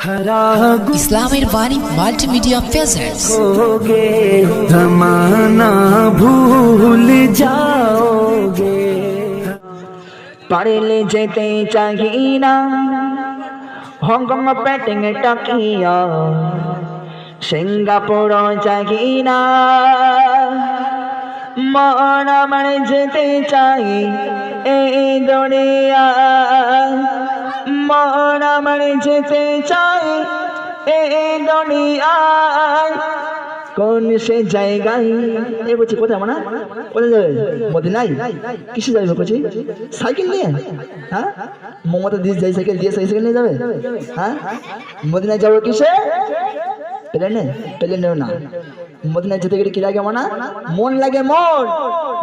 ইসলামের বাণী multimedia presents. जमाना भूल जाओगे। পারলে যেতে চাহি না হংকং পেটিং টকিও সিঙ্গাপুর চাহি না মন আমার যেতে চাই এই দুনিয়া মন আমার যেতে চাই এই দুনিয়ায় কোন সে জায়গায় এ বলছি কোথায় মানা কোথায় যাবে মদিনায় কিসে যাবে বলছি সাইকেল নিয়ে হ্যাঁ মমতা দিস যাই সাইকেল দিয়ে সাইকেল নিয়ে যাবে হ্যাঁ মদিনায় যাবো কিসে প্লেনেও না মদিনায় যেতে গেলে কি লাগে মানা মন লাগে মন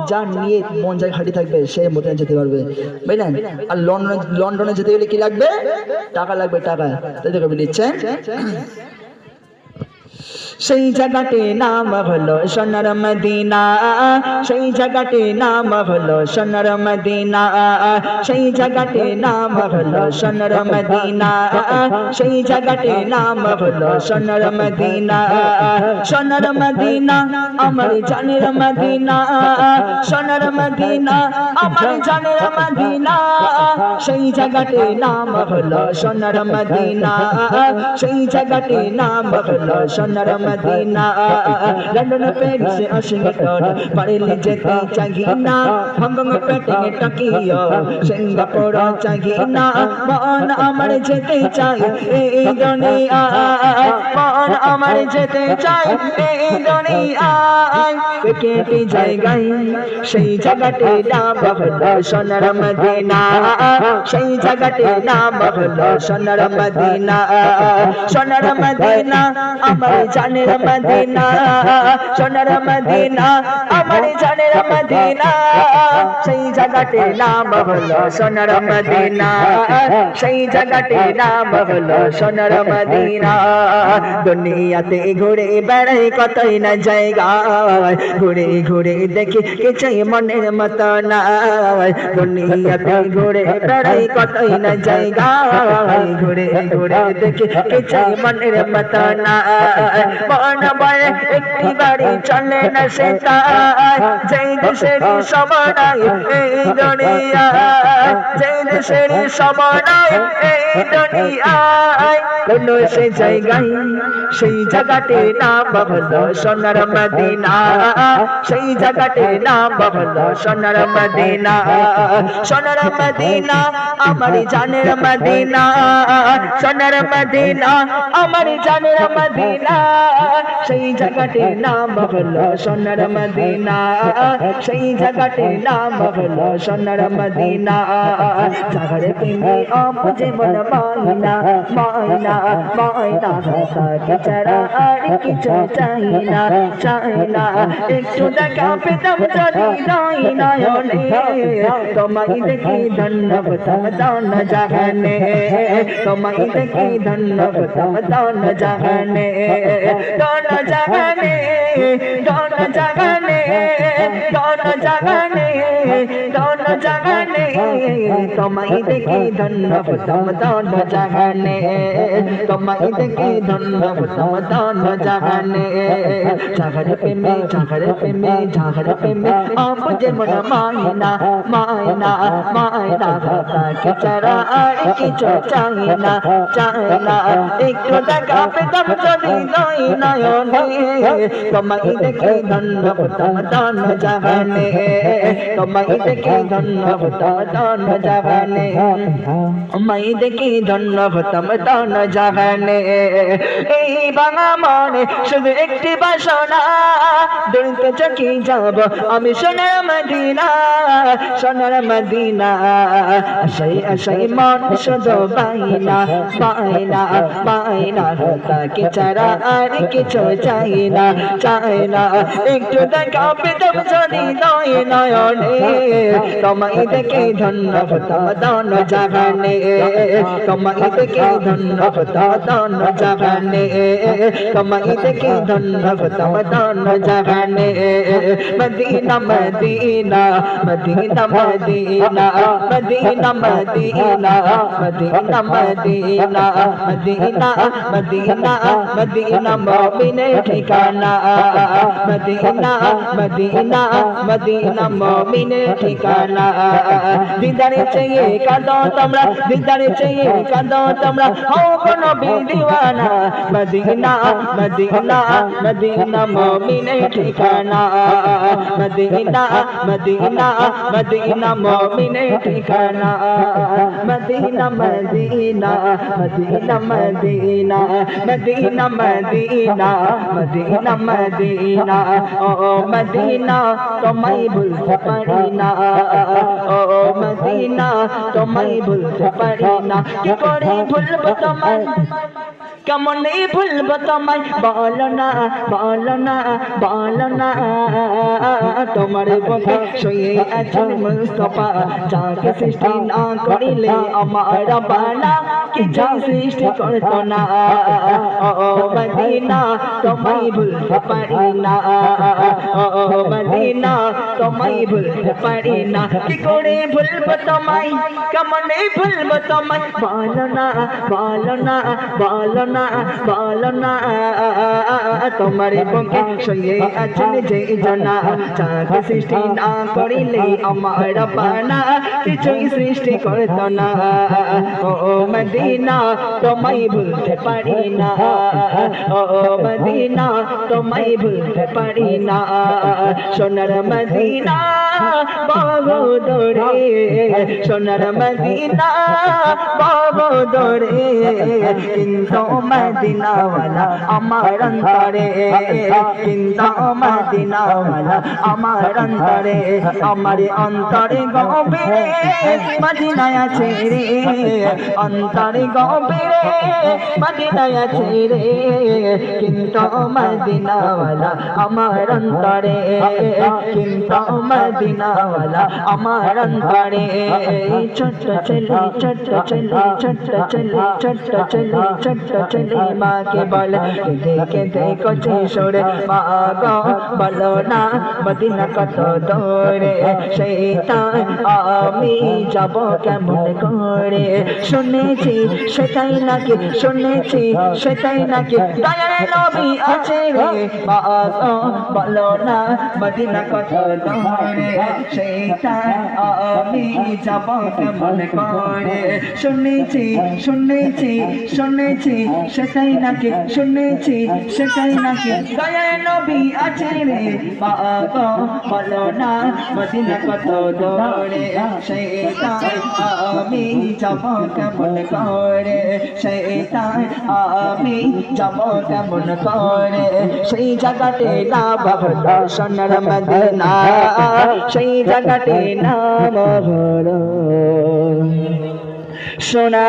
যার নিয়ে মন যায় খাটি থাকবে সে মদিনায় যেতে পারবে বুঝলেন আর লন্ডনে যেতে গেলে কি লাগবে টাকা লাগবে টাকা তাই তো কবি দিচ্ছেন সেই জায়গাটির নাম হলো সোনার মদিনা সেই জায়গাটির নাম হলো সোনার মদিনা সেই জায়গাটির নাম হলো সোনার মদিনা সেই জায়গাটির নাম হলো সোনার মদিনা সোনার মদিনা আমার জানের মদিনা সোনার মদিনা আমার জানের মদিনা সেই জায়গাটির নাম হলো সোনার মদিনা সেই জায়গাটির নাম হলো সোনার মদিনা লন্ডন প্যারিস ওয়াশিংটন পারলে যেতে চাহি না হংকং পেটিং টকিও সিঙ্গাপুর চাহি না মন আমার যেতে চাই এই দুনিয়ায় মন আমার যেতে চাই এই দুনিয়ায় কেটে জায়গায় সেই জায়গাটির নাম হলো সোনার মদিনা সেই জায়গাটির নাম হলো সোনার মদিনা সোনার মদিনা আমার জানের মদিনা সোনার মদিনা আমার জানের মদিনা সেই জায়গাটির নাম হলো সোনার মদিনা সেই জায়গাটির নাম হলো সোনার মদিনা দুনিয়াতে ঘুরে বেড়াই কতই না জায়গা ঘুরে ঘুরে দেখি কিছুই মনের মতো না দুনিয়াতে ঘুরে বেড়াই কতই না জায়গা ঘুরে ঘুরে দেখি কিছুই মনের মতো না মন বলে একটি বাড়ি চলে না সেটা যেই দেশের সমানায় এই দুনিয়া যেই দেশের সমানায় এই দুনিয়ায় কোন সে জায়গায় সেই জায়গাটির নাম হলো সোনার মদিনা সেই জায়গাটির নাম হলো সোনার মদিনা সোনার মদিনা আমার জানের মদিনা সোনার মদিনা আমার জানের মদিনা সেই জায়গাটির নাম হলো সোনার মদিনা সেই জায়গাটির নাম হলো সোনার মদিনা জাগরে প্রেমে বুঝে মন মাইনা মাইনা মাইনা তাকে ছাড়া আর কিছু চাই না একটু দেখা পেতাম যদি নয়নে তোমায় দেখি ধন্য হতাম দান জাগানে তোমায় দেখি ধন্য হতাম দান জাগানে দান জাগানে দান জাগানে দান জাগানে দান জাগানে তোমায় দেখি ধন্য হতাম দান জাগানে তোমায় দেখি ধন্য হতাম দান জাগানে জাগরে প্রেমে জাগরে প্রেমে বুঝে মন মাইনা মাইনা মাইনা তাকে ছাড়া আর কিছু চাই না একটু দেখা পেতাম যদি নয়নে তোমায় দেখে ধন্য হতাম দান জাগানে তোমায় দেখে ধন্য হতাম দান জাগানে তোমায় দেখে ধন্য হতাম দান জাগানে এই বাঙা মনে শুধু একটি বাসনা দুলতে চকি যাব আমি সোনার মদিনা সোনার মদিনা আশাই আশাই মন শুধু বাইনা বাইনা বাইনা তাকে ছাড়া আর কিছু চাই না একটু দেখা পেতাম যদি নয়নে তোমায় দেখে ধন্য হতাম দান জাগানে তোমায় দেখে ধন্য ভক্ত দন জাগানে তোমায় দেখে ধন্য তব দন জাগানে Medina Medina Medina Medina Medina Medina Medina Medina Medina Medina Medina মুমিনে ঠিকানা মদিনা মদিনা মদিনা মুমিনে ঠিকানা দিদারে চেয়ে কাঁদো তোমরা দিদারে চেয়ে কাঁদো তোমরা হও নবী দিওয়ানা মদিনা মদিনা মদিনা মুমিনে ঠিকানা মদিনা মদিনা মদিনা মুমিনে ঠিকানা Medina Medina Medina Medina Medina Medina Medina Medina ও মদিনা তোমায় ভুলতে পারি না ও মদিনা তোমায় ভুলতে পারি না কি করে ভুলবো তোমায় কেমনে ভুলবো তোমায় বলো না বলো না বলো না তোমার বুকে শুয়ে আছেন মুস্তাফা যাকে সৃষ্টি না করিলে আমার বানা কি যাই সৃষ্টি করতো না ও মদিনা তোমায় ভুলতে পারি না ও মদিনা তোমায় ভুলতে পারি না কি করে ভুলবো তোমায় কেমনে ভুলবো তোমায় বলো না বলো না বলো না বলো না তোমার বুকে শুয়ে আছেন যে জনা যাকে সৃষ্টি না করিলে আমার বানা কিছুই সৃষ্টি করতো না ও মদিনা তোমায় ভুলতে পারি না ও মদিনা তোমায় ভুলতে পারি না সোনার মদিনা বাবু দরে সোনার মদিনা বাবু দরে কিন্তু মদিনাওয়ালা আমার অন্তরে কিন্তু মদিনাওয়ালা আমার অন্তরে আমার অন্তরে গভীরে মদিনায় আছে রে অন্তরে গভীরে মদিনায় আছে রে কিন্তু মদিনাওয়ালা আমার অন্তরে কিন্তু মদিনাওয়ালা আমার অন্তরে ছোট্ট ছেলে ছোট্ট ছেলে ছোট্ট ছেলে ছোট্ট ছেলে ছোট্ট ছেলে মাকে বলে দেখে দেখছে সরে মা গো বলো না মদিনা কত দূরে সেইটা আমি যাব কেমন করে শুনেছি সেটাই নাকি শুনেছি সেটাই নাকি দয়ার নবী আছে রে মা গো বলো না মদিনা কত দূরে সেইটা আমি যাব কেমন করে শুনেছি শুনেছি শুনেছি সেটাই নাকি শুনেছি সেটাই নাকি দয়ার নবী আছে রে মা গো বলো না মদিনা কত দূরে সেইটা আমি যাব কেমন করে সেইটা আমি যাব কেমন করে সেই জায়গাতে না বাবা সোনার মদিনা সেই জায়গাতে নাম হলো সোনা